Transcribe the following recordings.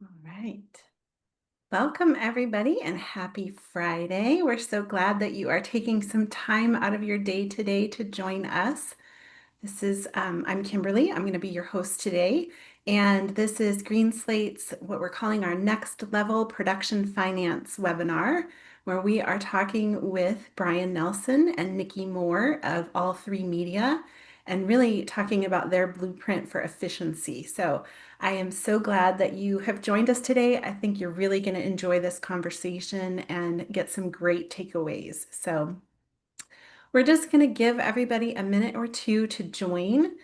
All right. Welcome, everybody, and happy Friday. We're so glad that you are taking some time out of your day today to join us. I'm Kimberly. I'm going to be your host today. And this is GreenSlate's, what we're calling our next level production finance webinar, where we are talking with Brian Nelson and Nicki Moore of All3Media and really talking about their blueprint for efficiency. So I am so glad that you have joined us today. I think you're really going to enjoy this conversation and get some great takeaways. So we're just going to give everybody a minute or two to join.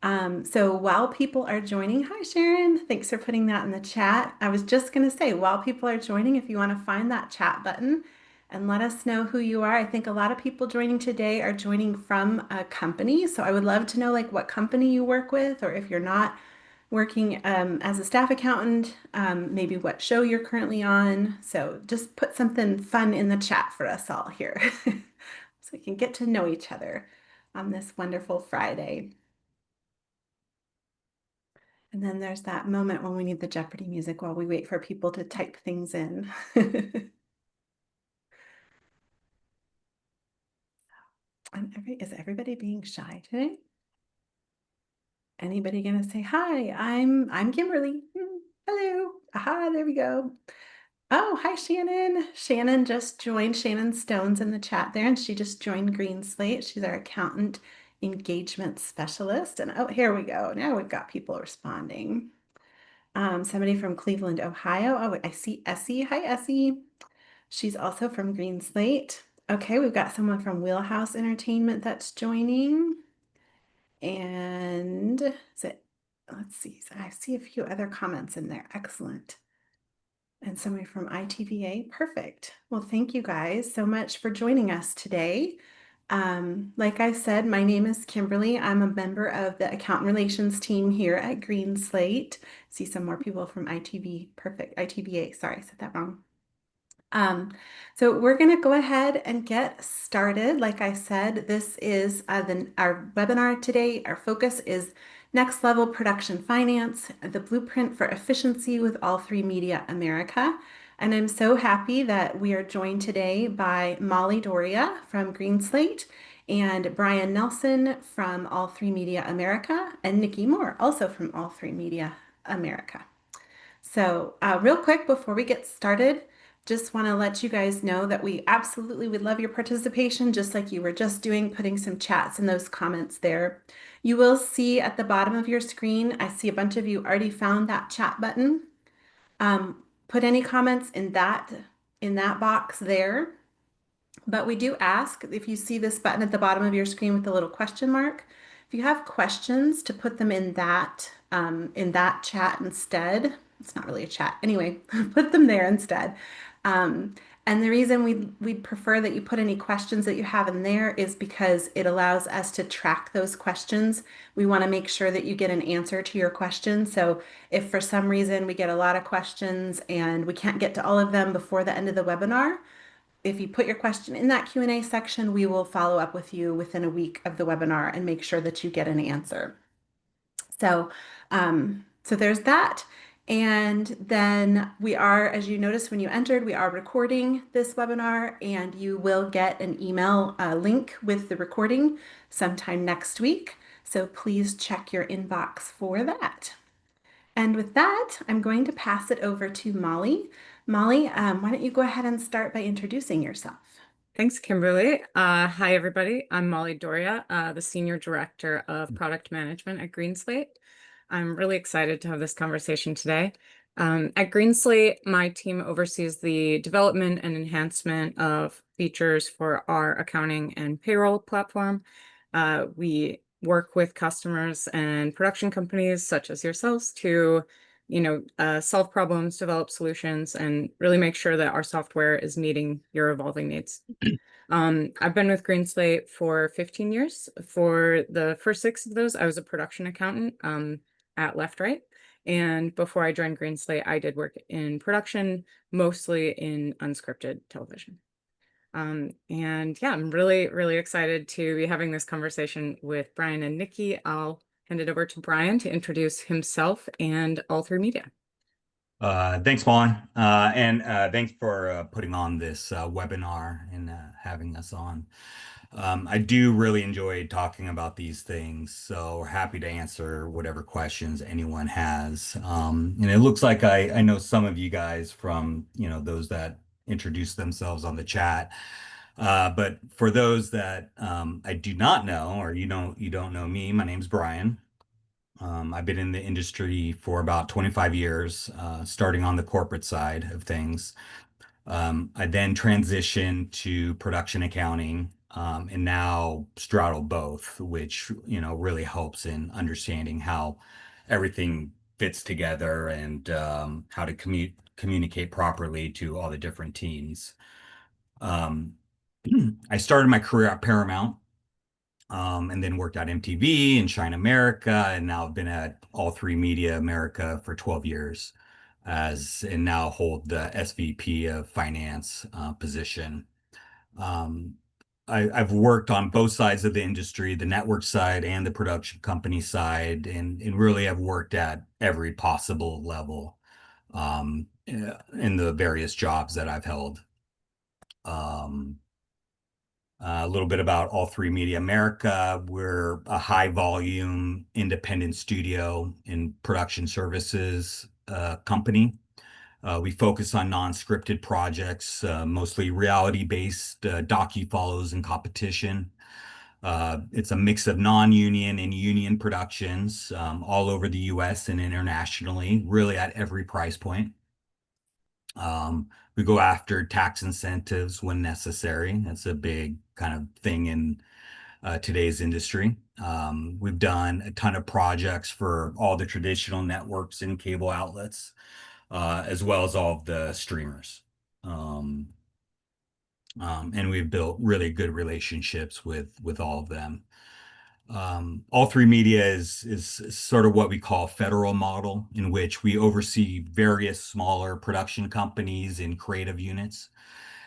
So while people are joining, hi Sharon, thanks for putting that in the chat. I was just going to say, while people are joining, if you want to find that chat button and let us know who you are. I think a lot of people joining today are joining from a company. So I would love to know like what company you work with, or if you're not working as a staff accountant, maybe what show you're currently on. So just put something fun in the chat for us all here. So we can get to know each other on this wonderful Friday. And then there's that moment when we need the Jeopardy music while we wait for people to type things in. Is everybody being shy today? Anybody gonna say hi? I'm Kimberly. Hello. Aha, there we go. Oh, hi Shannon. Shannon just joined. Shannon Stone's in the chat there, and she just joined Green Slate. She's our accountant engagement specialist. And oh, here we go. Now we've got people responding. Somebody from Cleveland, Ohio. Oh, I see Essie. Hi, Essie. She's also from Green Slate. Okay, we've got someone from Wheelhouse Entertainment that's joining. And let's see. So I see a few other comments in there. Excellent. And somebody from ITVA. Perfect. Well, thank you guys so much for joining us today. Like I said, my name is Kimberly. I'm a member of the account relations team here at Green Slate. See some more people from ITV. Perfect. ITVA. Sorry, I said that wrong. So we're going to go ahead and get started. Like I said, this is our webinar today. Our focus is next level production finance, the blueprint for efficiency with All3Media America. And I'm so happy that we are joined today by Molly Doria from GreenSlate and Brian Nelson from All3Media America and Nicki Moore, also from All3Media America. So real quick before we get started, just want to let you guys know that we absolutely would love your participation, just like you were just doing, putting some chats in those comments there. You will see at the bottom of your screen, I see a bunch of you already found that chat button. Put any comments in that box there. But we do ask, if you see this button at the bottom of your screen with the little question mark, if you have questions, to put them in that chat instead. It's not really a chat. Anyway, put them there instead. And the reason we'd prefer that you put any questions that you have in there is because it allows us to track those questions. We want to make sure that you get an answer to your question. So if for some reason we get a lot of questions and we can't get to all of them before the end of the webinar, if you put your question in that Q&A section, we will follow up with you within a week of the webinar and make sure that you get an answer. So there's that. And then we are, as you noticed when you entered, we are recording this webinar, and you will get an email link with the recording sometime next week. So please check your inbox for that. And with that, I'm going to pass it over to Molly. Molly, why don't you go ahead and start by introducing yourself? Thanks, Kimberly. Hi, everybody. I'm Molly Doria, the Senior Director of Product Management at GreenSlate. I'm really excited to have this conversation today. At GreenSlate, my team oversees the development and enhancement of features for our accounting and payroll platform. We work with customers and production companies such as yourselves to solve problems, develop solutions, and really make sure that our software is meeting your evolving needs. I've been with GreenSlate for 15 years. For the first 6 of those, I was a production accountant at Left Right. And before I joined GreenSlate, I did work in production, mostly in unscripted television. And yeah, I'm really, really excited to be having this conversation with Brian and Nicki. I'll hand it over to Brian to introduce himself and All3Media. Thanks, Molly. And thanks for putting on this webinar and having us on. I do really enjoy talking about these things, so we're happy to answer whatever questions anyone has. And it looks like I know some of you guys from, those that introduce themselves on the chat. But for those that I do not know, or you don't know me, my name's Brian. I've been in the industry for about 25 years, starting on the corporate side of things. I then transitioned to production accounting, and now straddle both, which, really helps in understanding how everything fits together and how to communicate properly to all the different teams. Um, I started my career at Paramount, and then worked at MTV and Shine America, and now I've been at All3Media America for 12 years, and now hold the SVP of Finance position. Um, I've worked on both sides of the industry, the network side and the production company side, and really have worked at every possible level in the various jobs that I've held. Um, a little bit about All3Media America. We're a high volume independent studio and production services company. We focus on non-scripted projects, mostly reality-based docu-follows and competition. It's a mix of non-union and union productions all over the US and internationally, really at every price point. We go after tax incentives when necessary. That's a big kind of thing in today's industry. We've done a ton of projects for all the traditional networks and cable outlets, as well as all of the streamers. Um, and we've built really good relationships with all of them. All3Media is sort of what we call federal model, in which we oversee various smaller production companies and creative units.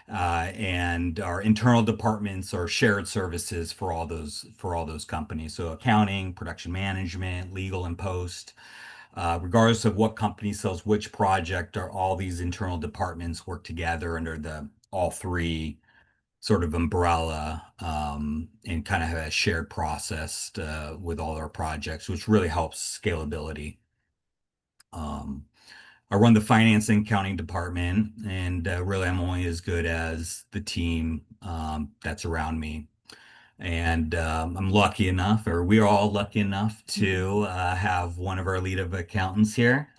And our internal departments are shared services for all those companies. So accounting, production management, legal, and post. Regardless of what company sells which project, or all these internal departments work together under the all three sort of umbrella, and kind of have a shared process with all our projects, which really helps scalability. Um, I run the finance and accounting department, and really I'm only as good as the team that's around me. And I'm lucky enough, or we're all lucky enough to have one of our lead of accountants here,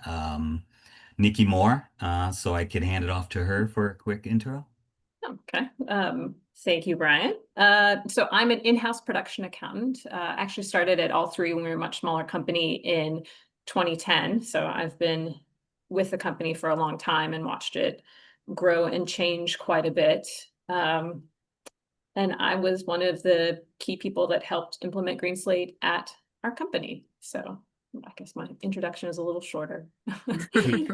Nicki Moore. So I could hand it off to her for a quick intro. Okay. Thank you, Brian. So I'm an in-house production accountant. Actually started at All3 when we were a much smaller company in 2010. So I've been with the company for a long time and watched it grow and change quite a bit. And I was one of the key people that helped implement GreenSlate at our company. So I guess my introduction is a little shorter.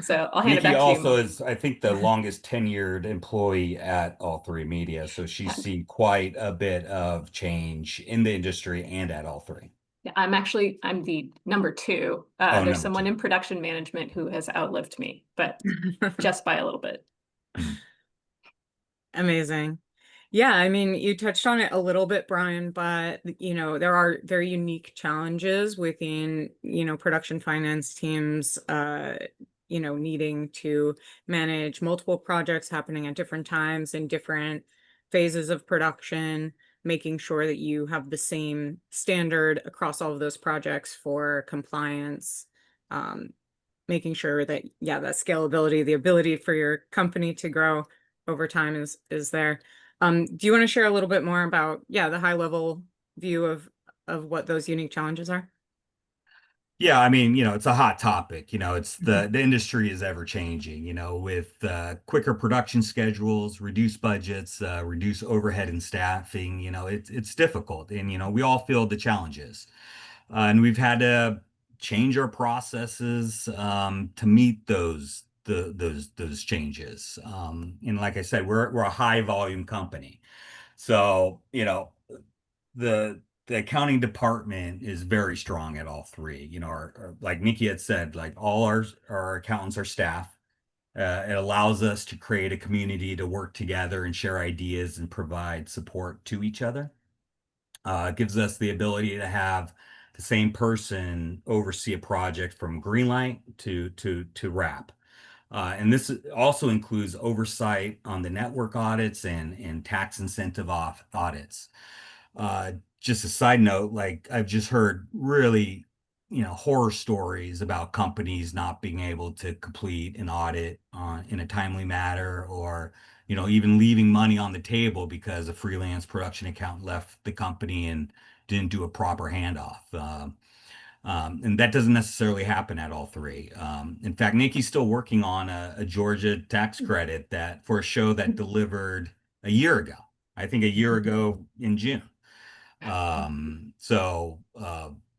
So I'll hand it Nikki back to you, also Mo. is, I think, the longest tenured employee at All3Media. So she's seen quite a bit of change in the industry and at All3. Yeah, I'm the number two. Oh, There's number someone two. in production management who has outlived me, but just by a little bit. Amazing. Yeah, I mean, you touched on it a little bit, Brian, but there are very unique challenges within, production finance teams, needing to manage multiple projects happening at different times in different phases of production, making sure that you have the same standard across all of those projects for compliance, making sure that, yeah, that scalability, the ability for your company to grow over time is there. Do you want to share a little bit more about, yeah, the high level view of what those unique challenges are? Yeah, I mean, it's a hot topic. It's Mhm. the industry is ever changing, with quicker production schedules, reduced budgets, reduced overhead and staffing. It's difficult, and we all feel the challenges. And we've had to change our processes to meet those changes. And like I said, we're a high volume company. So, the accounting department is very strong at All3. Like Nikki had said, like all our accountants are staff. It allows us to create a community to work together and share ideas and provide support to each other. It gives us the ability to have the same person oversee a project from greenlight to wrap. And this also includes oversight on the network audits and tax incentive audits. Just a side note, like I've just heard really, horror stories about companies not being able to complete an audit in a timely manner, or, even leaving money on the table because a freelance production accountant left the company and didn't do a proper handoff. And that doesn't necessarily happen at All3. In fact, Nicki's still working on a Georgia tax credit that for a show that delivered a year ago. I think a year ago in June. So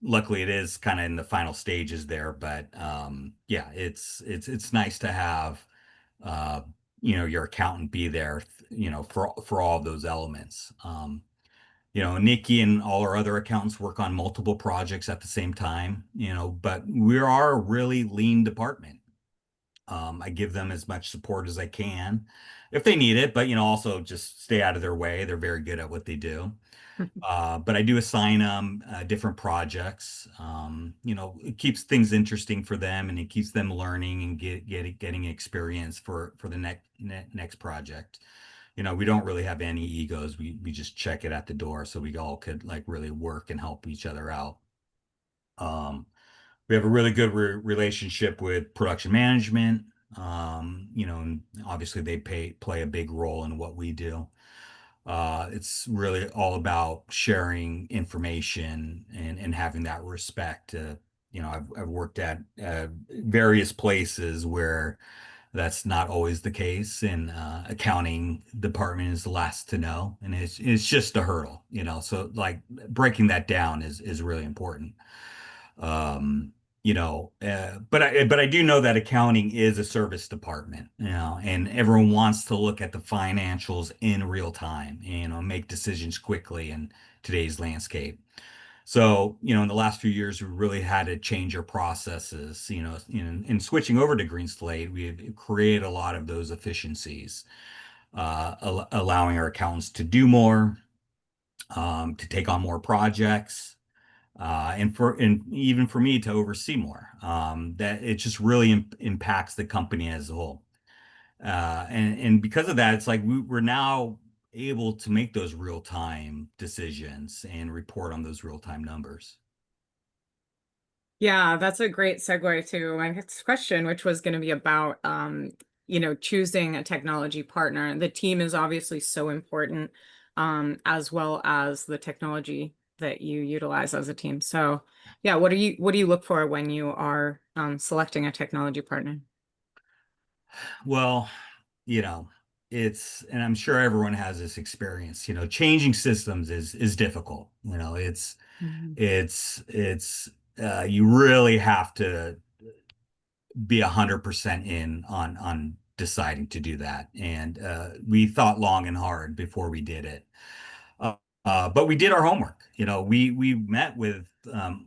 luckily it is kind of in the final stages there, but yeah, it's nice to have your accountant be there, for all of those elements. Nikki and all our other accountants work on multiple projects at the same time, but we are a really lean department. I give them as much support as I can if they need it, but also just stay out of their way. They're very good at what they do. But I do assign them different projects. It keeps things interesting for them, and it keeps them learning and getting experience for the next project. We don't really have any egos. We just check it at the door, so we all could like really work and help each other out. We have a really good relationship with production management. And obviously they play a big role in what we do. It's really all about sharing information and having that respect. I've worked at various places where that's not always the case, and accounting department is the last to know, and it's just a hurdle, so like breaking that down is really important. But I do know that accounting is a service department, and everyone wants to look at the financials in real time, make decisions quickly in today's landscape. So, in the last few years, we really had to change our processes, in switching over to GreenSlate, we've created a lot of those efficiencies, allowing our accountants to do more, to take on more projects, and even for me to oversee more. That it just really impacts the company as a whole. And because of that, it's like we're now able to make those real-time decisions and report on those real-time numbers. Yeah, that's a great segue to my next question, which was going to be about, choosing a technology partner. The team is obviously so important, as well as the technology that you utilize as a team. So yeah, what do you look for when you are selecting a technology partner? Well, and I'm sure everyone has this experience, changing systems is difficult. It's you really have to be 100% in on deciding to do that. And we thought long and hard before we did it. But we did our homework. We met with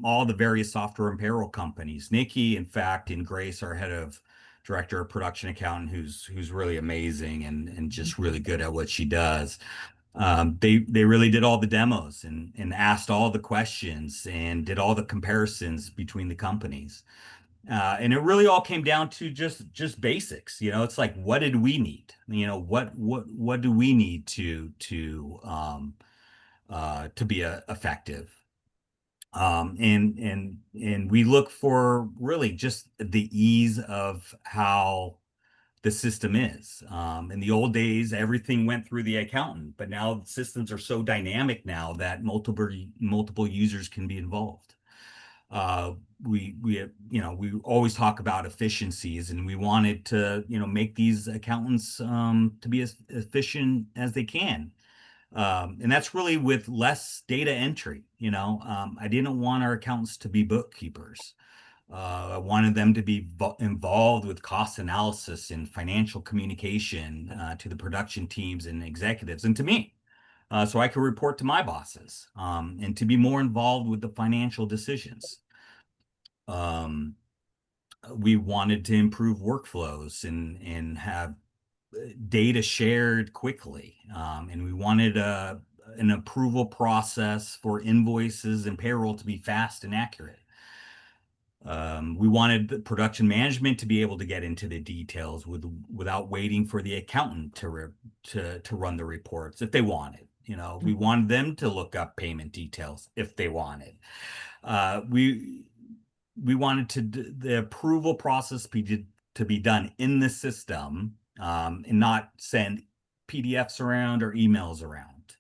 all the various software and payroll companies. Nicki, in fact, and Grace, our head of director of production accountant, who's really amazing and just really good at what she does. They really did all the demos and asked all the questions and did all the comparisons between the companies. And it really all came down to just basics. It's like, what did we need? What do we need to be effective? And we look for really just the ease of how the system is. In the old days, everything went through the accountant, but now the systems are so dynamic now that multiple users can be involved. We always talk about efficiencies, and we wanted to make these accountants to be as efficient as they can. And that's really with less data entry. I didn't want our accountants to be bookkeepers. I wanted them to be involved with cost analysis and financial communication to the production teams and executives, and to me, so I could report to my bosses, and to be more involved with the financial decisions. we wanted to improve workflows and have data shared quickly. And we wanted an approval process for invoices and payroll to be fast and accurate. We wanted the production management to be able to get into the details without waiting for the accountant to run the reports if they wanted. You know, we wanted them to look up payment details if they wanted. We wanted the approval process to be done in the system, and not send PDFs around or emails around.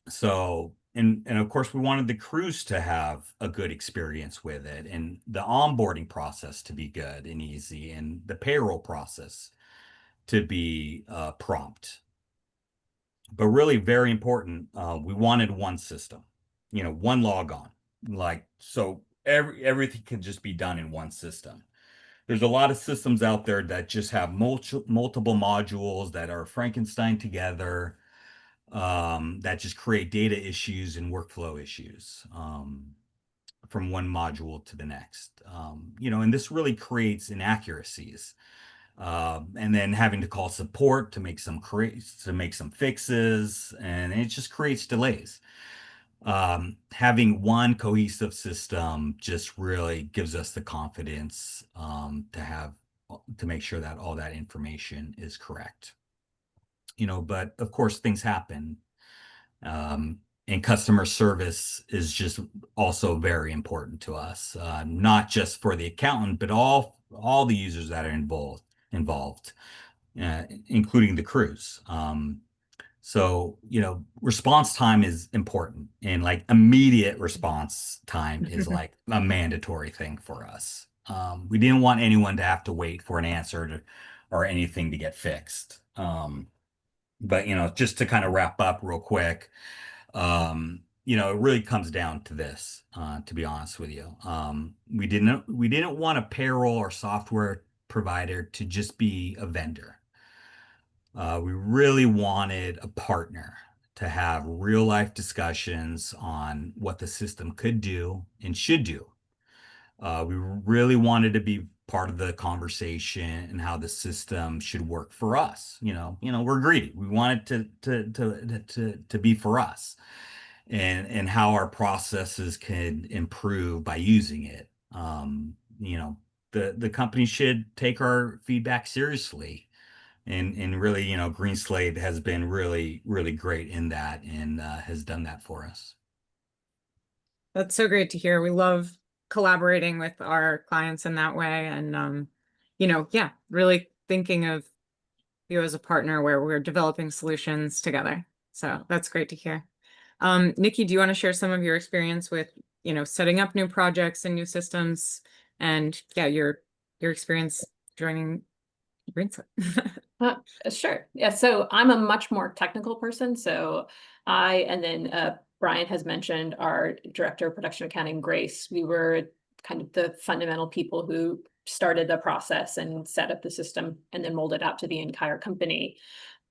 So, and of course, we wanted the crews to have a good experience with it, and the onboarding process to be good and easy, and the payroll process to be prompt. But really, very important, we wanted one system, you know, one logon, like, so everything can just be done in one system. There's a lot of systems out there that just have multiple modules that are Frankenstein together, that just create data issues and workflow issues from one module to the next. You know, and this really creates inaccuracies. And then having to call support to make some fixes, and it just creates delays. Having one cohesive system just really gives us the confidence to make sure that all that information is correct. You know, but of course things happen, and customer service is just also very important to us, not just for the accountant, but all the users that are involved, including the crews. So, you know, response time is important, and like immediate response time is like a mandatory thing for us. We didn't want anyone to have to wait for an answer or anything to get fixed. But, you know, just to kind of wrap up real quick, you know, it really comes down to this, to be honest with you. We didn't want a payroll or software provider to just be a vendor. We really wanted a partner to have real life discussions on what the system could do and should do. We really wanted to be part of the conversation and how the system should work for us. You know, we're greedy. We want it to be for us, and how our processes can improve by using it. You know, the company should take our feedback seriously. And really, you know, GreenSlate has been really, really great in that, and has done that for us. That's so great to hear. We love collaborating with our clients in that way. And, you know, yeah, really thinking of you as a partner where we're developing solutions together. So that's great to hear. Nicki, do you want to share some of your experience with, you know, setting up new projects and new systems, and yeah, your experience joining GreenSlate? Sure. Yeah. So I'm a much more technical person. So and then Brian has mentioned our director of production accounting, Grace. We were kind of the fundamental people who started the process and set up the system and then rolled it out to the entire company.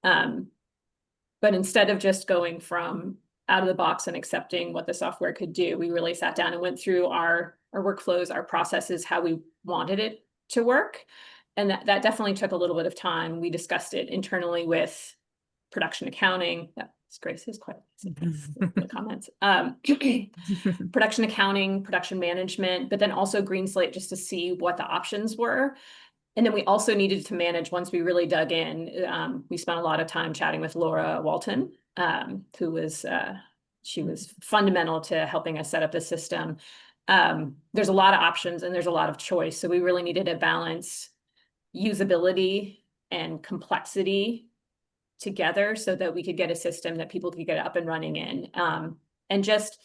But instead of just going from out of the box and accepting what the software could do, we really sat down and went through our workflows, our processes, how we wanted it to work. And that definitely took a little bit of time. We discussed it internally with production accounting. That's Grace's quite the comments. Production accounting, production management, but then also GreenSlate, just to see what the options were. And then we also needed to manage, once we really dug in, we spent a lot of time chatting with Laura Walton, who was, she was fundamental to helping us set up the system. There's a lot of options and there's a lot of choice. So we really needed to balance usability and complexity together so that we could get a system that people could get up and running in. And just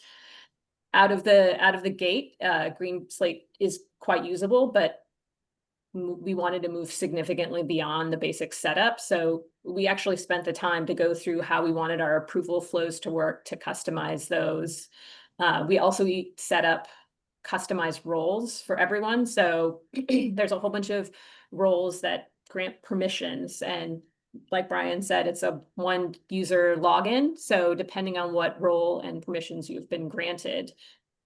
out of the gate, GreenSlate is quite usable, but we wanted to move significantly beyond the basic setup. So we actually spent the time to go through how we wanted our approval flows to work, to customize those. We also set up customized roles for everyone. So there's a whole bunch of roles that grant permissions, and like Brian said, it's a one user login. So depending on what role and permissions you've been granted,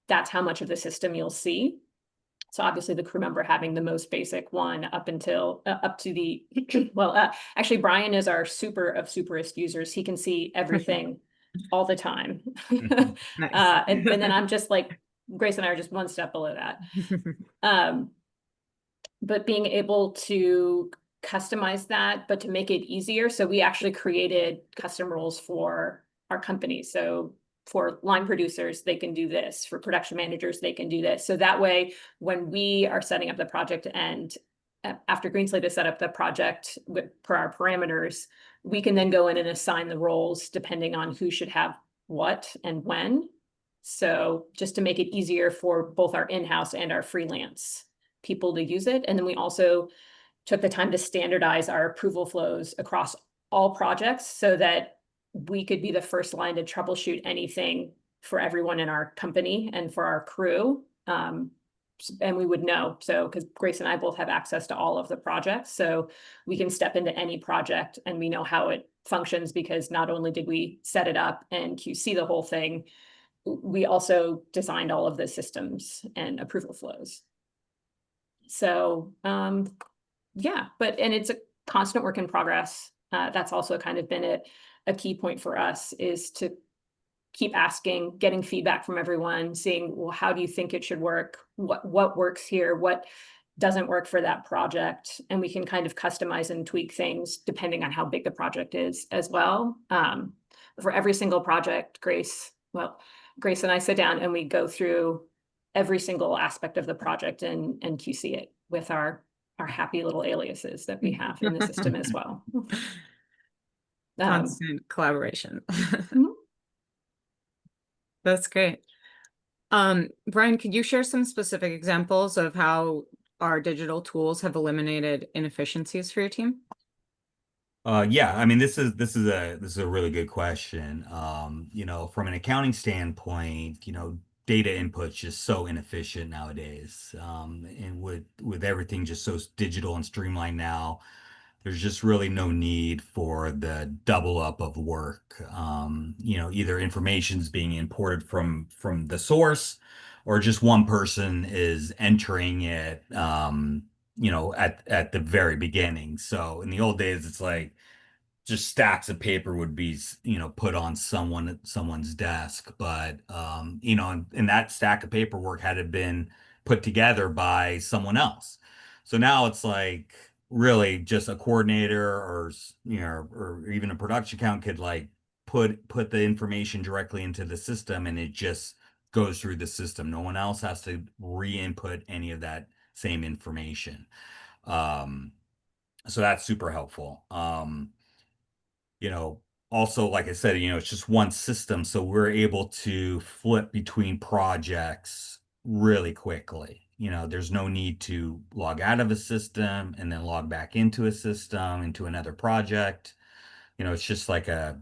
that's how much of the system you'll see. So obviously the crew member having the most basic one up until up to the actually Brian is our super of superest users. He can see everything all the time. Nice. And then I'm just like, Grace and I are just one step below that. But being able to customize that, but to make it easier. So we actually created custom roles for our company. So for line producers, they can do this. For production managers, they can do this. So that way, when we are setting up the project and after GreenSlate has set up the project per our parameters, we can then go in and assign the roles depending on who should have what and when. So just to make it easier for both our in-house and our freelance people to use it. And then we also took the time to standardize our approval flows across all projects so that we could be the first line to troubleshoot anything for everyone in our company and for our crew. And we would know, so because Grace and I both have access to all of the projects, so we can step into any project and we know how it functions, because not only did we set it up and QC the whole thing, we also designed all of the systems and approval flows. So yeah, and it's a constant work in progress. That's also kind of been a key point for us, is to keep asking, getting feedback from everyone, seeing, well, how do you think it should work? What works here? What doesn't work for that project? And we can kind of customize and tweak things depending on how big the project is as well. For every single project, Grace and I sit down and we go through every single aspect of the project and QC it with our happy little aliases that we have in the system as well. Constant collaboration. That's great. Brian, could you share some specific examples of how our digital tools have eliminated inefficiencies for your team? Yeah, I mean, this is a really good question. You know, from an accounting standpoint, you know, data input's just so inefficient nowadays. And with everything just so digital and streamlined now, there's just really no need for the double up of work. You know, either information's being imported from the source, or just one person is entering it, you know, at the very beginning. So in the old days, it's like just stacks of paper would be, you know, put on someone's desk, but you know, and that stack of paperwork had been put together by someone else. So now it's like really just a coordinator, or you know, or even a production account could like put the information directly into the system, and it just goes through the system. No one else has to re-input any of that same information. So that's super helpful. You know, also, like I said, you know, it's just one system, so we're able to flip between projects really quickly. You know, there's no need to log out of a system and then log back into a system, into another project. You know, it's just like a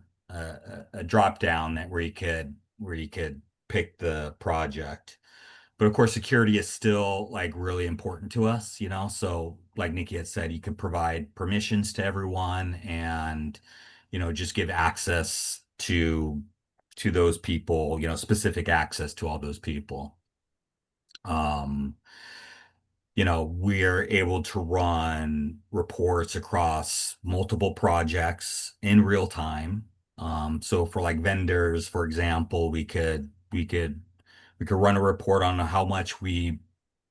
drop down that where you could pick the project. But of course, security is still like really important to us, you know. So like Nicki had said, you can provide permissions to everyone, and you know, just give access to those people, you know, specific access to all those people. Um, you know, we're able to run reports across multiple projects in real time. So for like vendors, for example, we could run a report on how much we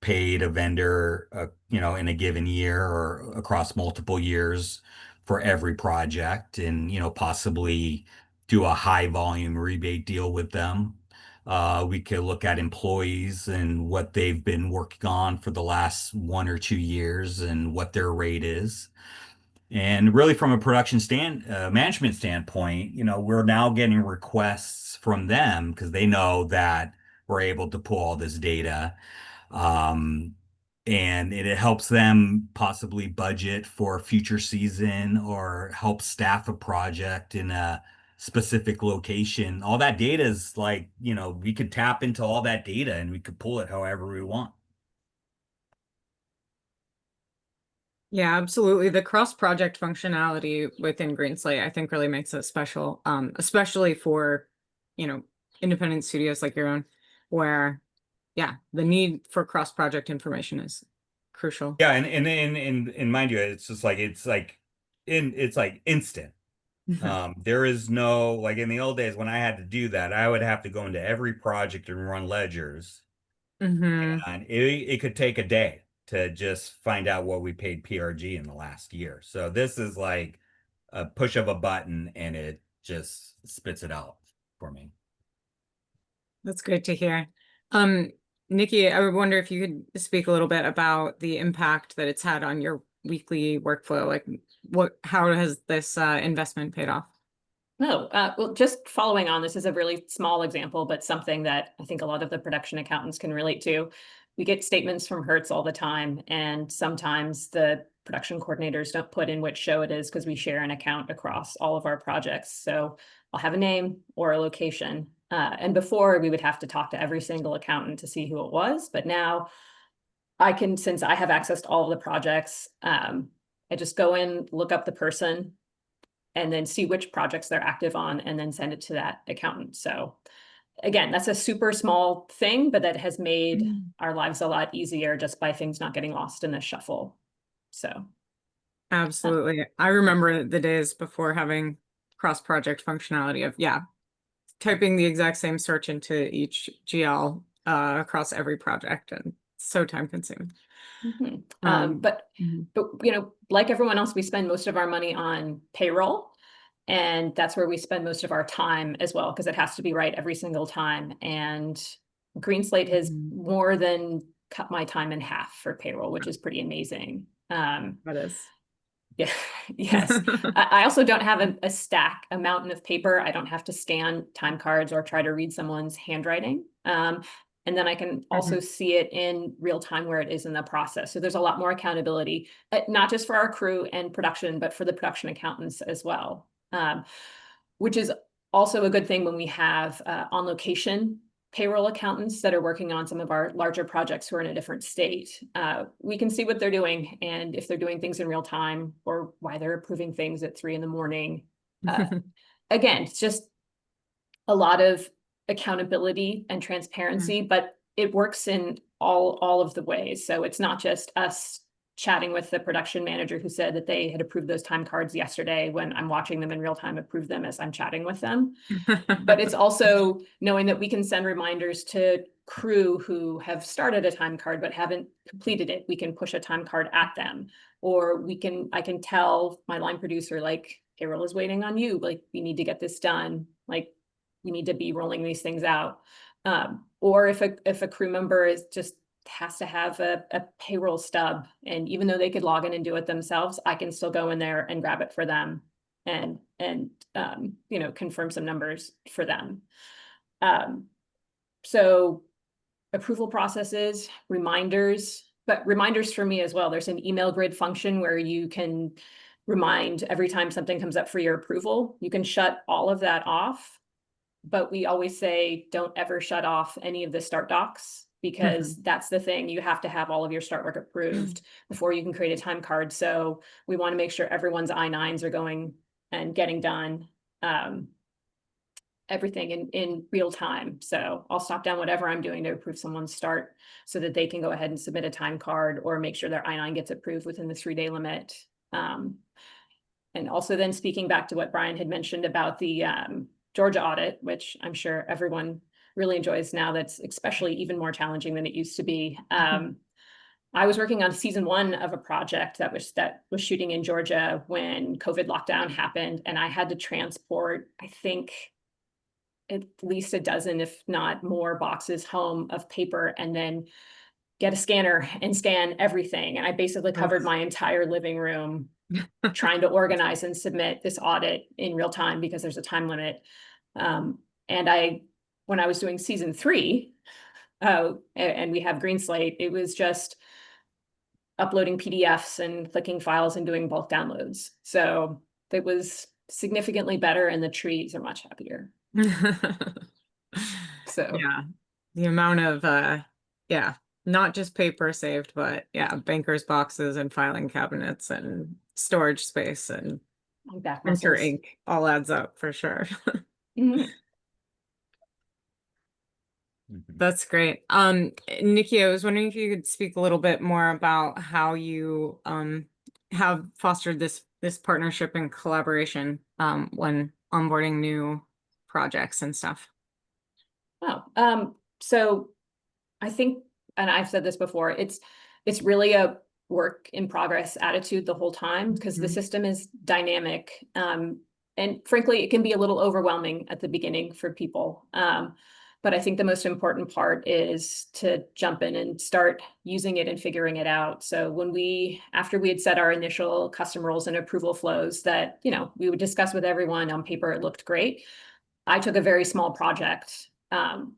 paid a vendor, you know, in a given year or across multiple years for every project, and you know, possibly do a high volume rebate deal with them. We could look at employees and what they've been working on for the last 1 or 2 years and what their rate is. And really, from a production management standpoint, you know, we're now getting requests from them because they know that we're able to pull all this data. Um, and it helps them possibly budget for a future season or help staff a project in a specific location. All that data is like, you know, we could tap into all that data and we could pull it however we want. Yeah, absolutely. The cross-project functionality within GreenSlate, I think, really makes it special, especially for, you know, independent studios like your own, where yeah, the need for cross-project information is crucial. Yeah, and mind you, it's just like it's like instant. There is no, like in the old days when I had to do that, I would have to go into every project and run ledgers, Hmm. and it could take a day to just find out what we paid PRG in the last year. So this is like a push of a button and it just spits it out for me. That's great to hear. Um, Nicki, I would wonder if you could speak a little bit about the impact that it's had on your weekly workflow. Like how has this investment paid off? No, well, just following on, this is a really small example, but something that I think a lot of the production accountants can relate to. We get statements from Hertz all the time, and sometimes the production coordinators don't put in which show it is because we share an account across all of our projects. So I'll have a name or a location. And before we would have to talk to every single accountant to see who it was, but now I can, since I have access to all of the projects, I just go in, look up the person, and then see which projects they're active on and then send it to that accountant. So again, that's a super small thing, but that has made our lives a lot easier just by things not getting lost in the shuffle. So Absolutely. I remember the days before having cross-project functionality of, yeah, typing the exact same search into each GL across every project, and so time consuming. but you know, like everyone else, we spend most of our money on payroll, and that's where we spend most of our time as well, because it has to be right every single time. And GreenSlate has more than cut my time in half for payroll, which is pretty amazing. That is. Yeah, yes. I also don't have a stack, a mountain of paper. I don't have to scan time cards or try to read someone's handwriting. And then I can also see it in real time where it is in the process. So there's a lot more accountability, not just for our crew and production, but for the production accountants as well, which is also a good thing when we have on location payroll accountants that are working on some of our larger projects who are in a different state. We can see what they're doing and if they're doing things in real time or why they're approving things at 3 a.m. Again, it's just a lot of accountability and transparency, but it works in all of the ways. So it's not just us chatting with the production manager who said that they had approved those time cards yesterday when I'm watching them in real time approve them as I'm chatting with them. But it's also knowing that we can send reminders to crew who have started a time card but haven't completed it. We can push a time card at them, or I can tell my line producer, like, payroll is waiting on you, like, we need to get this done, like, we need to be rolling these things out. Or if a crew member has to have a payroll stub, and even though they could log in and do it themselves, I can still go in there and grab it for them and you know, confirm some numbers for them. So approval processes, reminders, but reminders for me as well. There's an email grid function where you can remind every time something comes up for your approval. You can shut all of that off, but we always say don't ever shut off any of the start docs, because that's the thing. You have to have all of your start work approved before you can create a time card. So we want to make sure everyone's I-9s are going and getting done, everything in real time. So I'll stop down whatever I'm doing to approve someone's start so that they can go ahead and submit a time card or make sure their I-9 gets approved within the 3-day limit. And also then speaking back to what Brian had mentioned about the Georgia audit, which I'm sure everyone really enjoys now, that's especially even more challenging than it used to be. I was working on season 1 of a project that was shooting in Georgia when COVID lockdown happened, and I had to transport, I think, at least a dozen, if not more, boxes home of paper, and then get a scanner and scan everything. And I basically covered my entire living room trying to organize and submit this audit in real time because there's a time limit. And when I was doing season 3, and we have GreenSlate, it was just uploading PDFs and clicking files and doing bulk downloads. So it was significantly better, and the trees are much happier. So yeah, the amount of yeah, not just paper saved, but yeah, banker's boxes and filing cabinets and storage space and printer ink all adds up for sure. That's great. Nikki, I was wondering if you could speak a little bit more about how you have fostered this partnership and collaboration when onboarding new projects and stuff. Oh, so I think, and I've said this before, it's really a work in progress attitude the whole time, because the Mhm. system is dynamic. And frankly, it can be a little overwhelming at the beginning for people. But I think the most important part is to jump in and start using it and figuring it out. So after we had set our initial custom roles and approval flows that, we would discuss with everyone, on paper, it looked great. I took a very small project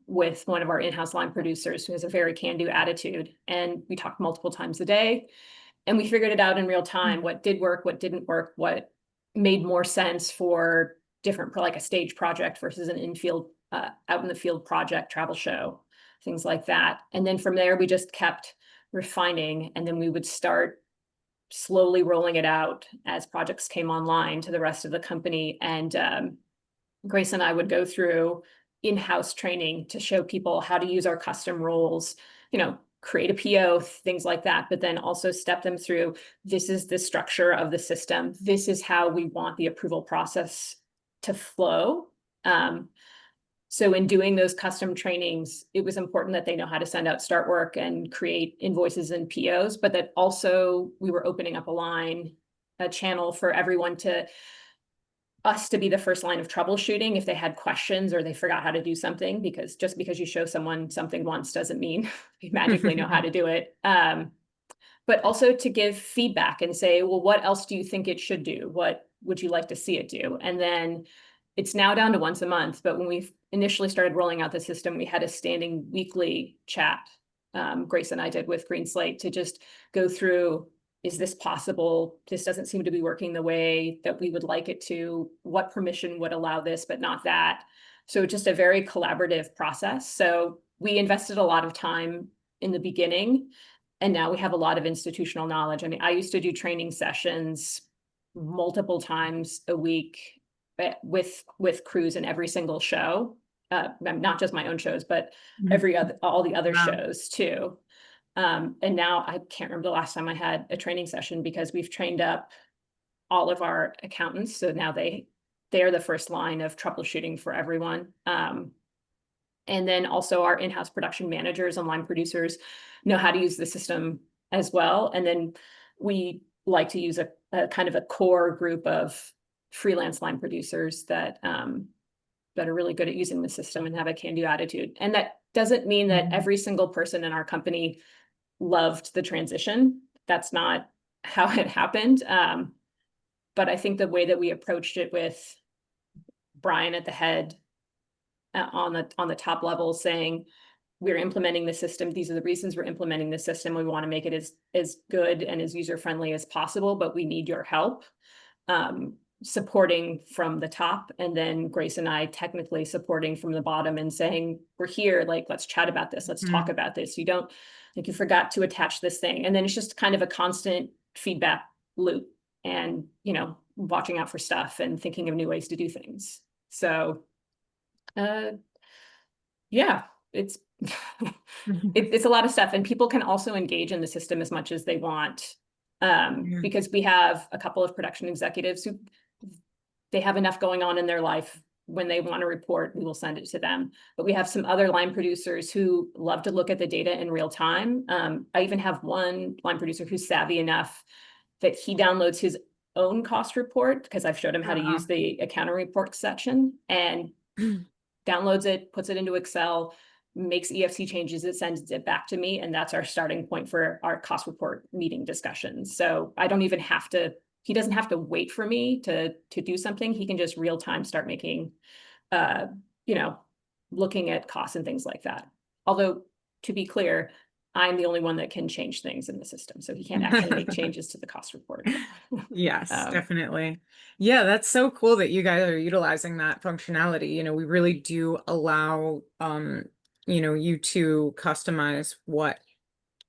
with one of our in-house line producers who has a very can-do attitude. And we talked multiple times a day, and we figured it out in real time, what did work, what didn't work, what made more sense for different, like a stage project versus an out in the field project, travel show, things like that. And then from there, we just kept refining, and then we would start slowly rolling it out as projects came online to the rest of the company. And Grace and I would go through in-house training to show people how to use our custom roles, create a PO, things like that, but then also step them through, this is the structure of the system. This is how we want the approval process to flow. So in doing those custom trainings, it was important that they know how to send out start work and create invoices and POs, but that also we were opening up a channel for everyone us to be the first line of troubleshooting if they had questions or they forgot how to do something, because just because you show someone something once doesn't mean they magically know how to do it. But also to give feedback and say, well, what else do you think it should do? What would you like to see it do? And then it's now down to once a month. But when we initially started rolling out the system, we had a standing weekly chat. Grace and I did with GreenSlate to just go through, is this possible? This doesn't seem to be working the way that we would like it to. What permission would allow this, but not that? So just a very collaborative process. So we invested a lot of time in the beginning, and now we have a lot of institutional knowledge. I mean, I used to do training sessions multiple times a week with crews in every single show, not just my own shows, but all the other Wow. shows too. And now I can't remember the last time I had a training session, because we've trained up all of our accountants. So now they're the first line of troubleshooting for everyone. And then also our in-house production managers and line producers know how to use the system as well. And then we like to use a kind of a core group of freelance line producers that are really good at using the system and have a can-do attitude. And that doesn't mean that every single person in our company loved the transition. That's not how it happened. But I think the way that we approached it, with Brian at the head, on the top level, saying, we're implementing the system. These are the reasons we're implementing the system. We want to make it as good and as user-friendly as possible, but we need your help. Supporting from the top, and then Grace and I technically supporting from the bottom and saying, we're here, like, let's chat about this. Let's talk about this. You don't, like, you forgot to attach this thing. And then it's just kind of a constant feedback loop, and, watching out for stuff and thinking of new ways to do things. So, yeah, it's, it's a lot of stuff, and people can also engage in the system as much as they want. Because we have a couple of production executives who, they have enough going on in their life. When they want to report, we will send it to them. But we have some other line producers who love to look at the data in real time. I even have one line producer who's savvy enough that he downloads his own cost report, because I've showed him how to use the accounting report section, and downloads it, puts it into Excel, makes EFC changes, it sends it back to me. And that's our starting point for our cost report meeting discussions. So I don't even have to, he doesn't have to wait for me to do something. He can just real time start making, looking at costs and things like that. Although, to be clear, I'm the only one that can change things in the system. So he can't actually make changes to the cost report. Yes, definitely. Yeah, that's so cool that you guys are utilizing that functionality. We really do allow, you to customize what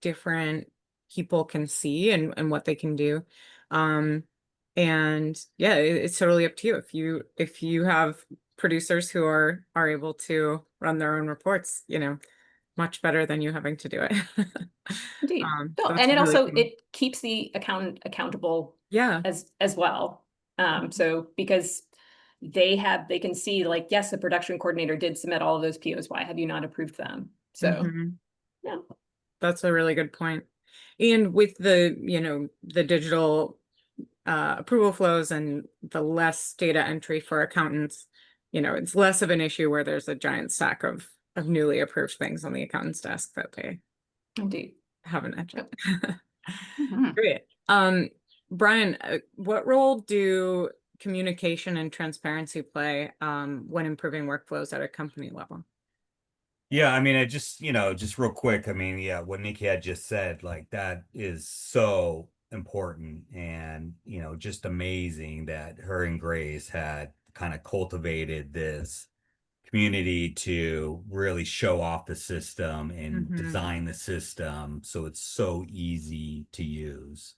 different people can see and what they can do. And yeah, it's totally up to you. If you have producers who are able to run their own reports, much better than you having to do it. Indeed. So And it's it really also, cool. it keeps the accountant accountable Yeah. as well. So because they can see like, yes, the production coordinator did submit all of those POs. Why have you not approved them? So yeah, that's a really good point. And with the, the digital approval flows and the less data entry for accountants, it's less of an issue where there's a giant stack of newly approved things on the accountant's desk that they indeed haven't entered. Mhm. Great. Brian, what role do communication and transparency play when improving workflows at a company level? Yeah, I mean, I just, just real quick, I mean, yeah, what Nikki had just said, like that is so important and, just amazing that her and Grace had kind of cultivated this community to really show off the system and design the system so it's so easy to use.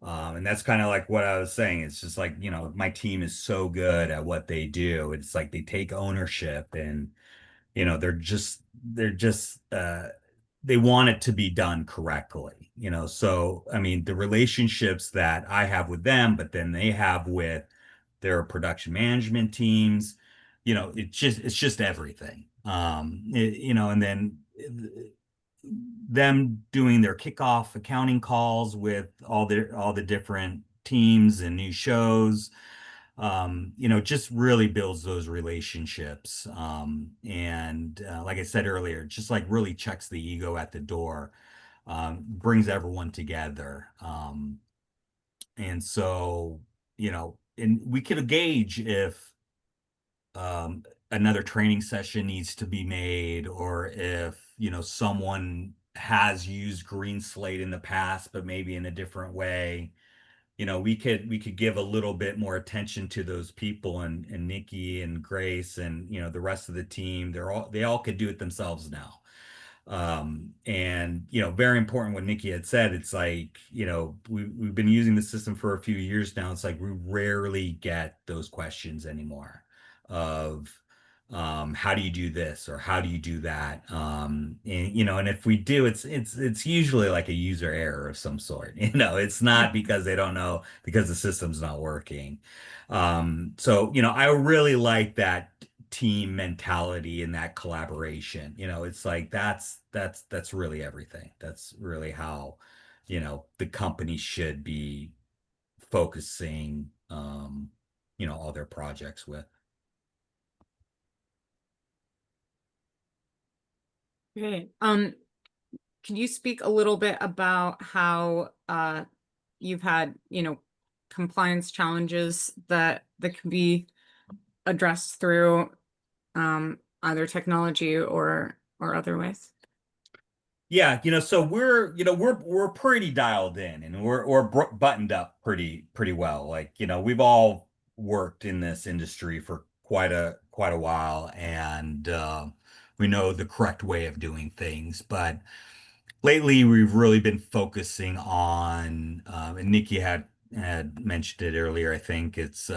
And that's kind of like what I was saying. It's just like, my team is so good at what they do. It's like they take ownership and they're just they want it to be done correctly, so I mean the relationships that I have with them, but then they have with their production management teams, it's just everything. And then them doing their kickoff accounting calls with all the different teams and new shows, just really builds those relationships. And like I said earlier, just like really checks the ego at the door, brings everyone together. And so, and we could gauge if another training session needs to be made, or if, someone has used GreenSlate in the past, but maybe in a different way. We could give a little bit more attention to those people, and Nikki and Grace and the rest of the team. They all could do it themselves now. And very important what Nikki had said. It's like, we've been using the system for a few years now. It's like we rarely get those questions anymore of how do you do this or how do you do that? And if we do, it's usually like a user error of some sort. It's not because they don't know, because the system's not working. So I really like that team mentality and that collaboration. It's like that's really everything. That's really how the company should be focusing all their projects with. Great. Can you speak a little bit about how you've had, compliance challenges that can be addressed through either technology or other ways? Yeah, so we're pretty dialed in, and we're buttoned up pretty well. Like, we've all worked in this industry for quite a while, and we know the correct way of doing things. But lately, we've really been focusing on, and Nikki had mentioned it earlier. I think it's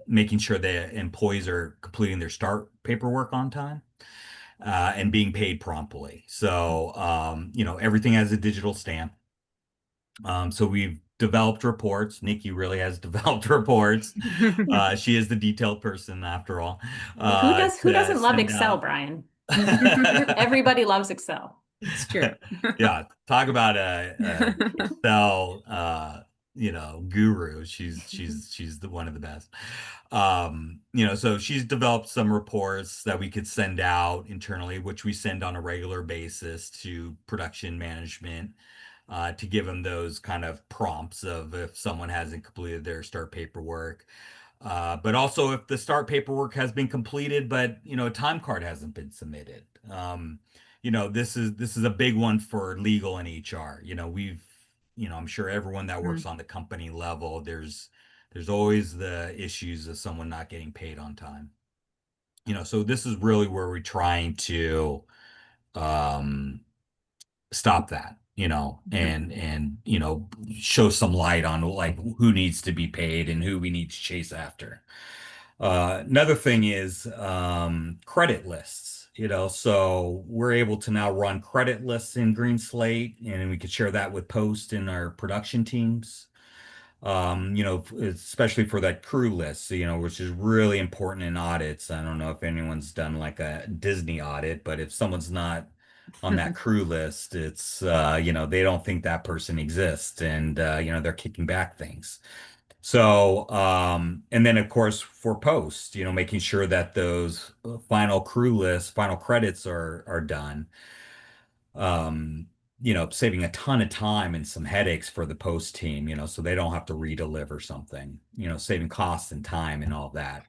making sure that employees are completing their start paperwork on time, and being paid promptly. So, everything has a digital stamp. So we've developed reports. Nikki really has developed reports. She is the detailed person after all. Who To doesn't love send Excel, out. Brian? Everybody loves Excel. It's true. Yeah, talk about a Excel, guru. She's one of the best. So she's developed some reports that we could send out internally, which we send on a regular basis to production management, to give them those kind of prompts of if someone hasn't completed their start paperwork. But also if the start paperwork has been completed, but a time card hasn't been submitted. This is a big one for legal and HR. I'm sure everyone that works on the company level, there's always the issues of someone not getting paid on time. So this is really where we're trying to um stop that, and show some light on like who needs to be paid and who we need to chase after. Another thing is credit lists, so we're able to now run credit lists in GreenSlate, and we could share that with Post in our production teams. Especially for that crew list, which is really important in audits. I don't know if anyone's done like a Disney audit, but if someone's not on that crew list, it's, they don't think that person exists, and, they're kicking back things. So, and then of course for Post, making sure that those final crew lists, final credits are done. Um, saving a ton of time and some headaches for the Post team, so they don't have to redeliver something, saving costs and time and all that.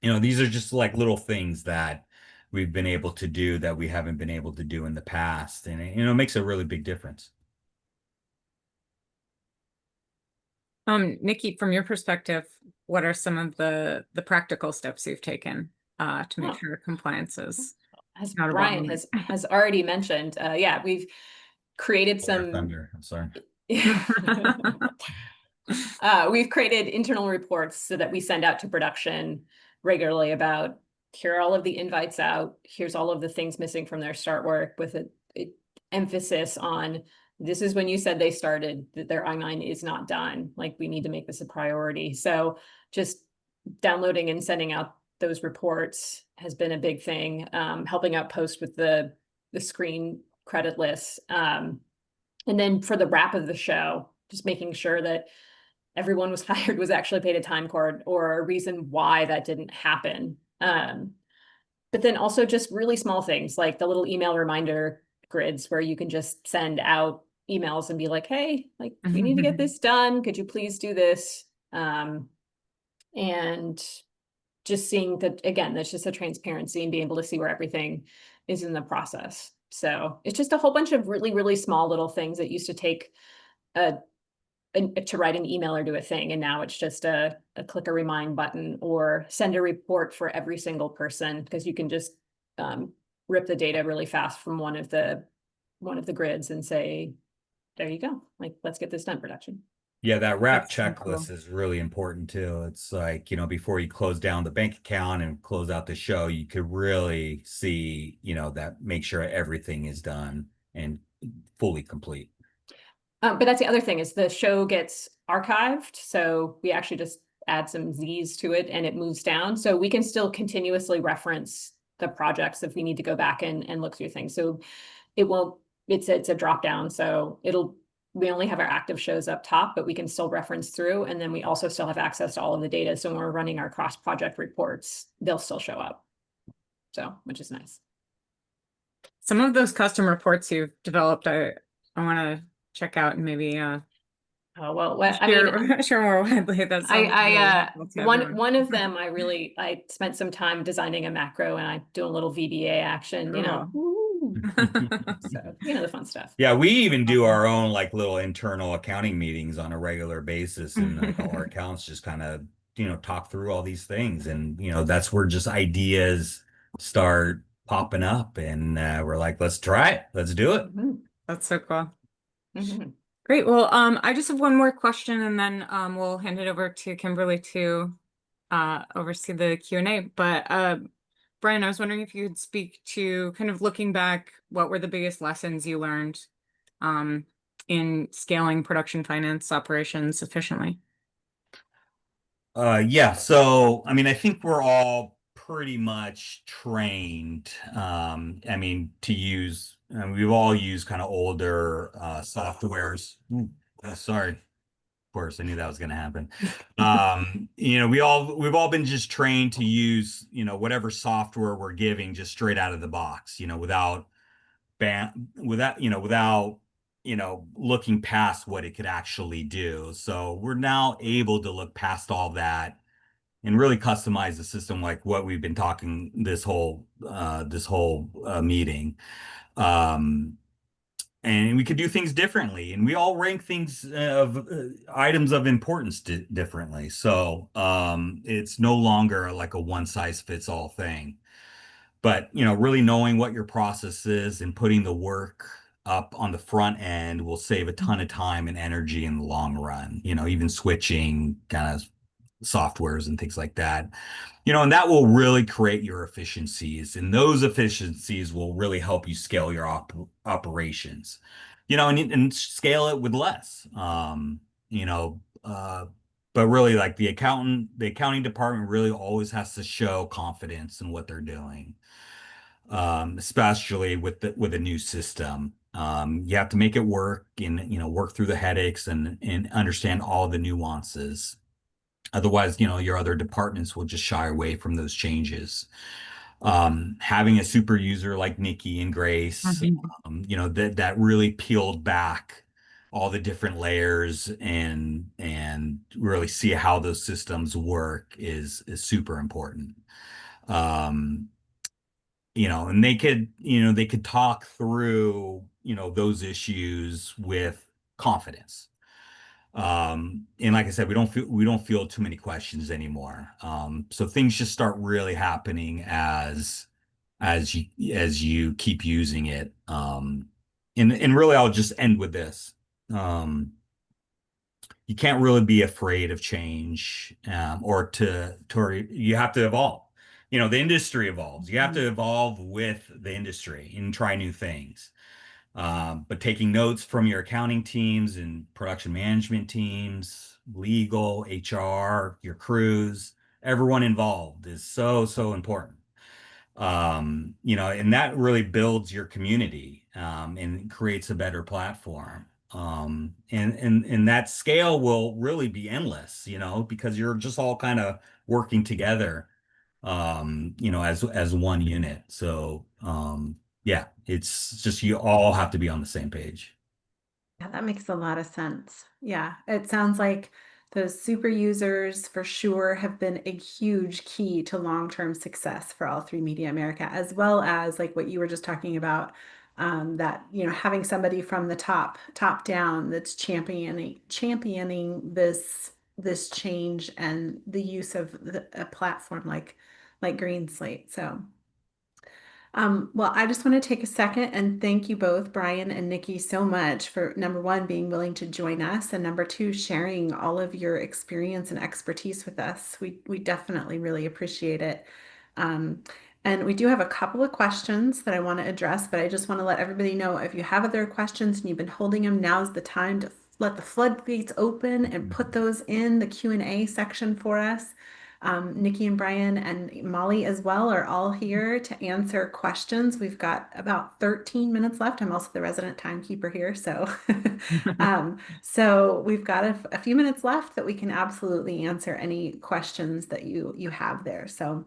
These are just like little things that we've been able to do that we haven't been able to do in the past. And it makes a really big difference. Nicki, from your perspective, what are some of the practical steps you've taken to make sure compliance is As not a Brian bottleneck? has already mentioned, yeah, we've created some. Thunder. I'm sorry. We've created internal reports so that we send out to production regularly about, here are all of the invites out, here's all of the things missing from their start work, with an emphasis on, this is when you said they started, that their I-9 is not done. Like, we need to make this a priority. So just downloading and sending out those reports has been a big thing. Helping out Post with the screen credit lists. And then for the wrap of the show, just making sure that everyone was hired, was actually paid a time card, or a reason why that didn't happen. But then also just really small things like the little email reminder grids where you can just send out emails and be like, hey, like, we need to get this done. Could you please do this? And just seeing that, again, that's just a transparency and being able to see where everything is in the process. So it's just a whole bunch of really, really small little things that used to take to write an email or do a thing. And now it's just a click a remind button, or send a report for every single person, because you can just rip the data really fast from one of the grids and say, there you go. Like, let's get this done, production. Yeah, that wrap That's so checklist cool. is really important too. It's like, before you close down the bank account and close out the show, you could really see, that make sure everything is done and fully complete. But that's the other thing, is the show gets archived. So we actually just add some Z's to it and it moves down. So we can still continuously reference the projects if we need to go back and look through things. So it won't, it's a drop down. So we only have our active shows up top, but we can still reference through. And then we also still have access to all of the data. So when we're running our cross project reports, they'll still show up. So, which is nice. Some of those custom reports you've developed, I want to check out and maybe Oh, well, share more widely. That sounds really helpful to everyone. one of them, I spent some time designing a macro, and I do a little VBA action, so the fun stuff. Yeah, we even do our own like little internal accounting meetings on a regular basis, and like all our accounts just kind of talk through all these things, and that's where just ideas start popping up, and we're like, let's try it, let's do it. That's so cool. Great. Well, I just have one more question, and then we'll hand it over to Kimberly to oversee the Q&A. But Brian, I was wondering if you could speak to kind of looking back, what were the biggest lessons you learned in scaling production finance operations efficiently? Yeah, so I mean, I think we're all pretty much trained, to use, we've all used kind of older softwares. Sorry, of course, I knew that was going to happen. We've all been just trained to use, whatever software we're giving just straight out of the box, without looking past what it could actually do. So we're now able to look past all that and really customize the system, like what we've been talking this whole meeting. And we could do things differently, and we all rank things of items of importance differently. So it's no longer like a one size fits all thing, but really knowing what your process is and putting the work up on the front end will save a ton of time and energy in the long run. Even switching kind of softwares and things like that. And that will really create your efficiencies, and those efficiencies will really help you scale your operations, and scale it with less. You know, but really, like the accounting department really always has to show confidence in what they're doing, especially with a new system. You have to make it work and work through the headaches and understand all the nuances. Otherwise, your other departments will just shy away from those changes. Having a super user like Nikki and Grace, that really peeled back all the different layers and really see how those systems work is super important. Um, and they could talk through, those issues with confidence. And like I said, we don't feel too many questions anymore. So things just start really happening as you keep using it. And really I'll just end with this. You can't really be afraid of change, or you have to evolve. The industry evolves. You have to evolve with the industry and try new things. But taking notes from your accounting teams and production management teams, legal, HR, your crews, everyone involved is so, so important. And that really builds your community, and creates a better platform. And that scale will really be endless, because you're just all kind of working together, as one unit. So, yeah, it's just you all have to be on the same page. Yeah, that makes a lot of sense. Yeah, it sounds like those super users for sure have been a huge key to long-term success for All3Media America, as well as like what you were just talking about, that having somebody from the top down that's championing this change and the use of a platform like GreenSlate. So. Well, I just want to take a second and thank you both, Brian and Nikki, so much for number one, being willing to join us, and number two, sharing all of your experience and expertise with us. We definitely really appreciate it. Um, and we do have a couple of questions that I want to address, but I just want to let everybody know if you have other questions and you've been holding them, now's the time to let the floodgates open and put those in the Q&A section for us. Nikki and Brian and Molly as well are all here to answer questions. We've got about 13 minutes left. I'm also the resident timekeeper here, so so we've got a few minutes left that we can absolutely answer any questions that you have there. So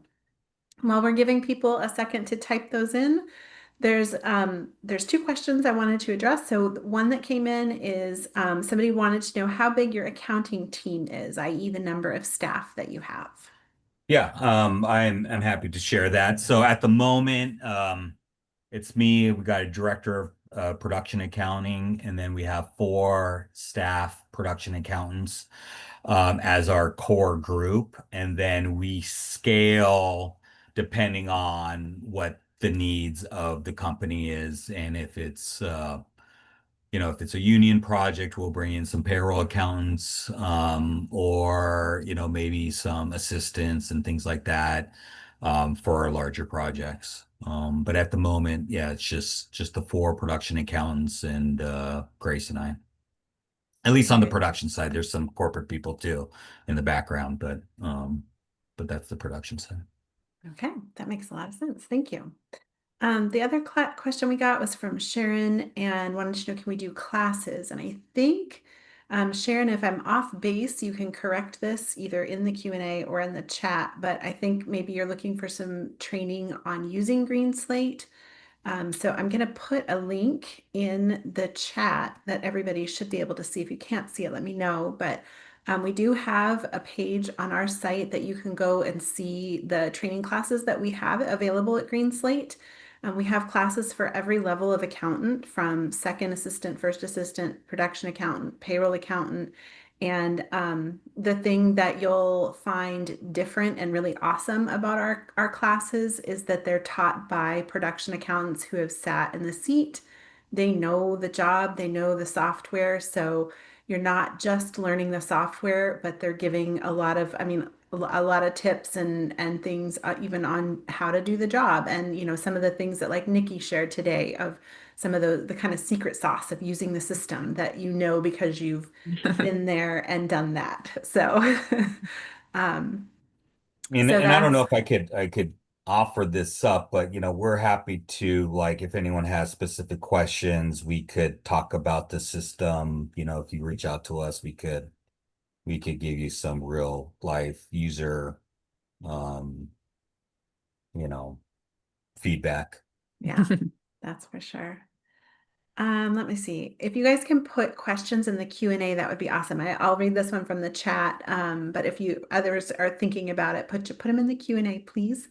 while we're giving people a second to type those in, there's two questions I wanted to address. So one that came in is somebody wanted to know how big your accounting team is, i.e. the number of staff that you have. Yeah, I'm happy to share that. So at the moment, it's me. We got a director of production accounting, and then we have 4 staff production accountants, as our core group, and then we scale depending on what the needs of the company is, and if it's a union project, we'll bring in some payroll accountants, or, maybe some assistants and things like that, for our larger projects. But at the moment, yeah, it's just the 4 production accountants and Grace and I. At least on the production side, there's some corporate people too in the background, but that's the production side. Okay, that makes a lot of sense. Thank you. The other question we got was from Sharon and wanted to know, can we do classes? And I think, Sharon, if I'm off base, you can correct this either in the Q&A or in the chat, but I think maybe you're looking for some training on using GreenSlate. So I'm going to put a link in the chat that everybody should be able to see. If you can't see it, let me know. But we do have a page on our site that you can go and see the training classes that we have available at GreenSlate. We have classes for every level of accountant, from second assistant, first assistant, production accountant, payroll accountant. And the thing that you'll find different and really awesome about our classes is that they're taught by production accountants who have sat in the seat they know the job, they know the software. So you're not just learning the software, but they're giving a lot of, I mean, a lot of tips and things even on how to do the job. And, some of the things that like Nikki shared today of some of the kind of secret sauce of using the system that because you've been there and done that. So, um, so And I don't know that's, if I could offer this up, but we're happy to, like, if anyone has specific questions, we could talk about the system. If you reach out to us, we could give you some real life user um, you know, feedback. yeah, that's for sure. Let me see. If you guys can put questions in the Q&A, that would be awesome. I'll read this one from the chat. But if others are thinking about it, put them in the Q&A, please.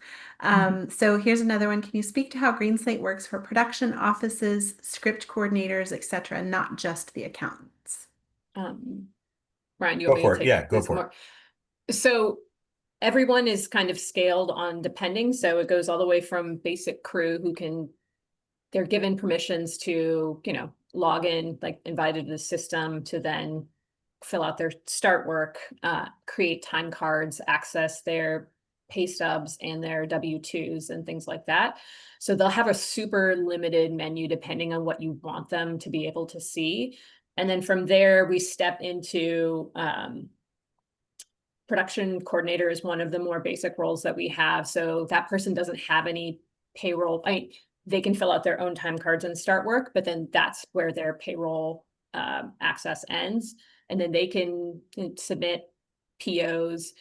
So here's another one. Can you speak to how GreenSlate works for production offices, script coordinators, etc., not just the accountants? Brian, you Go want me to for it. take Yeah, go this for it. more? So everyone is kind of scaled on depending. So it goes all the way from basic crew they're given permissions to, log in, like invited to the system to then fill out their start work, create time cards, access their pay stubs and their W-2s and things like that. So they'll have a super limited menu depending on what you want them to be able to see. And then from there, we step into production coordinator is one of the more basic roles that we have. So that person doesn't have any payroll. They can fill out their own time cards and start work, but then that's where their payroll access ends. And then they can submit POs.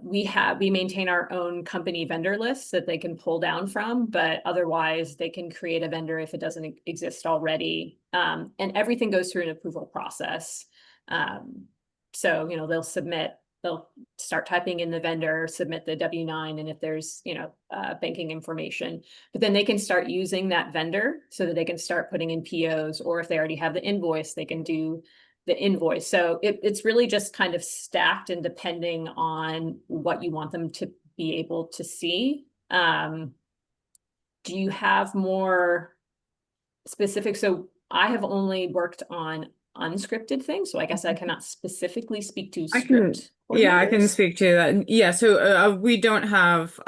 We maintain our own company vendor list that they can pull down from, but otherwise they can create a vendor if it doesn't exist already. And everything goes through an approval process. So, they'll start typing in the vendor, submit the W-9, and if there's, banking information, but then they can start using that vendor so that they can start putting in POs, or if they already have the invoice, they can do the invoice. So it's really just kind of stacked and depending on what you want them to be able to see. Do you have more specific? So I have only worked on unscripted things, so I guess I cannot specifically speak to I can, script yeah, I can coordinators. speak to that. Yeah, so we don't have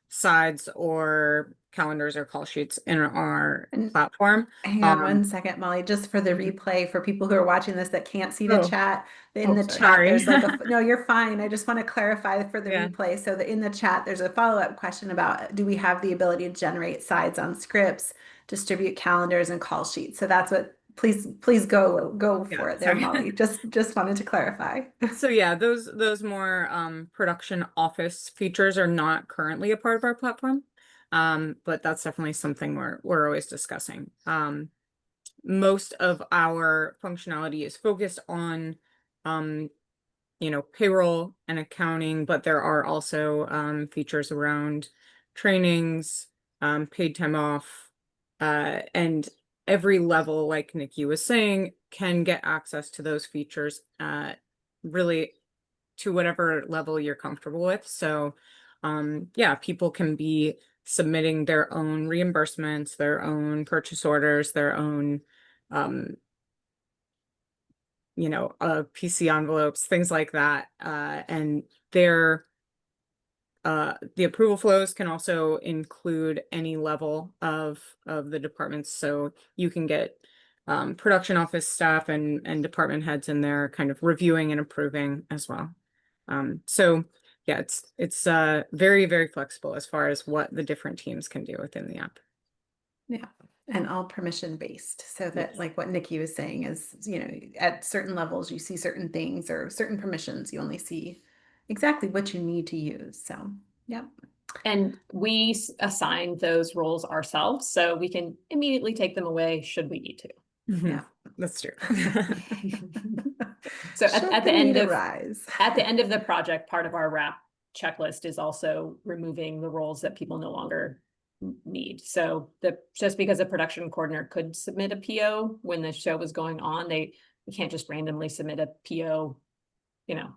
sides or calendars or call sheets in our And platform. hang on one second, Molly, just for the Mhm. replay for people who are watching this that can't see the Oh, chat. In the chat, sorry. there's like no, you're fine. I just want to clarify for the Yeah. replay. So that in the chat, there's a follow-up question about do we have the ability to generate sides on scripts, distribute calendars and call sheets? So that's what, please go Yeah, for it there, sorry. Molly. Just wanted to clarify. So yeah, those more production office features are not currently a part of our platform. But that's definitely something we're always discussing. Most of our functionality is focused on payroll and accounting, but there are also features around trainings, paid time off, and every level, like Nikki was saying, can get access to those features really to whatever level you're comfortable with. So yeah, people can be submitting their own reimbursements, their own purchase orders, their own PC envelopes, things like that. And the approval flows can also include any level of the departments. So you can get production office staff and department heads in there kind of reviewing and approving as well. So yeah, it's very, very flexible as far as what the different teams can do within the app. Yeah. And all permission based, so that Yes. like what Nikki was saying is, at certain levels you see certain things or certain permissions, you only see exactly what you need to use. So, yeah. And we assign those roles ourselves, so we can immediately take them away should we need to. Yeah. That's true. So Should at the the end need of arise. at the end of the project, part of our wrap checklist is also removing the roles that people no longer need. So just because a production coordinator could submit a PO when the show was going on, we can't just randomly submit a PO,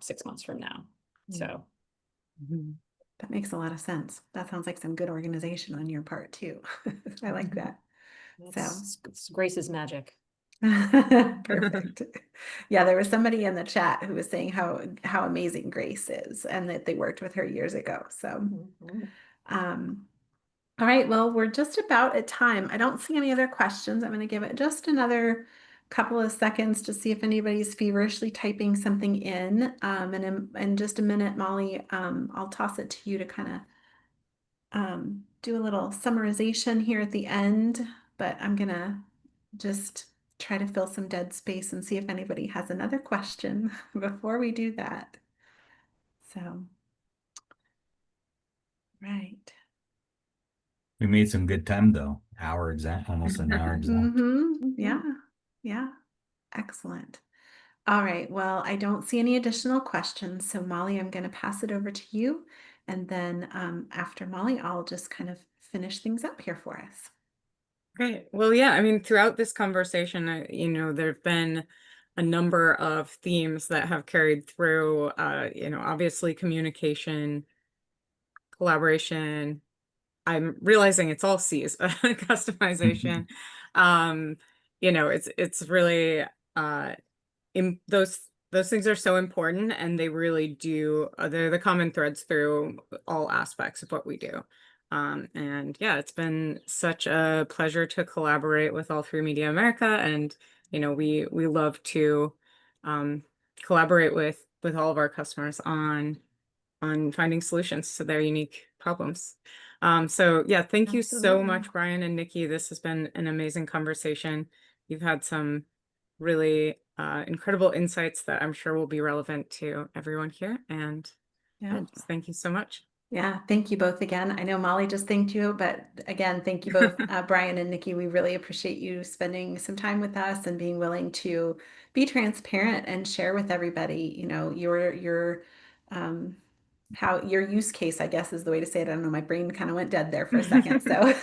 6 months from now. So That makes a lot of sense. That sounds like some good organization on your part too. I like that. It's Grace's magic. Perfect. Yeah, there was somebody in the chat who was saying how amazing Grace is and that they worked with her years ago. So, all right, well, we're just about at time. I don't see any other questions. I'm going to give it just another couple of seconds to see if anybody's feverishly typing something in. And in just a minute, Molly, I'll toss it to you to kind of do a little summarization here at the end, but I'm going to just try to fill some dead space and see if anybody has another question before we do that. So, right. We made some good time though. Hour exact, almost an hour exact. Yeah, yeah, excellent. All right, well, I don't see any additional questions. So Molly, I'm going to pass it over to you. And then after Molly, I'll just kind of finish things up here for us. Great. Well, yeah, I mean, throughout this conversation, there've been a number of themes that have carried through, obviously communication, collaboration. I'm realizing it's all C's, customization. It's really, those things are so important, and they really do, they're the common threads through all aspects of what we do. And yeah, it's been such a pleasure to collaborate with All3Media America, and we love to collaborate with all of our customers on finding solutions to their unique problems. So yeah, thank you so much, Brian and Nicki. This has been an amazing conversation. You've had some really incredible insights that I'm sure will be relevant to everyone here. And Yeah, just thank you so much. Yeah, thank you both again. I know Molly just thanked you, but again, thank you both, Brian and Nicki. We really appreciate you spending some time with us and being willing to be transparent and share with everybody, your how your use case, I guess is the way to say it. I don't know, my brain kind of went dead there for a second. So,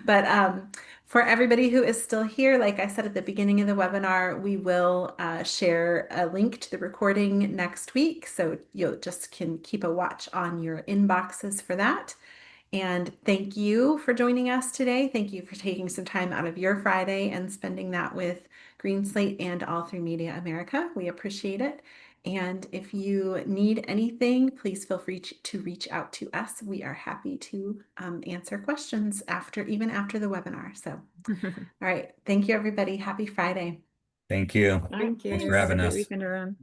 but for everybody who is still here, like I said at the beginning of the webinar, we will share a link to the recording next week. So you just can keep a watch on your inboxes for that. And thank you for joining us today. Thank you for taking some time out of your Friday and spending that with GreenSlate and All3Media America. We appreciate it. And if you need anything, please feel free to reach out to us. We are happy to answer questions even after the webinar. So, all right. Thank you, everybody. Happy Friday. Thank you. Thank you. Thanks for having Have a us. good weekend around.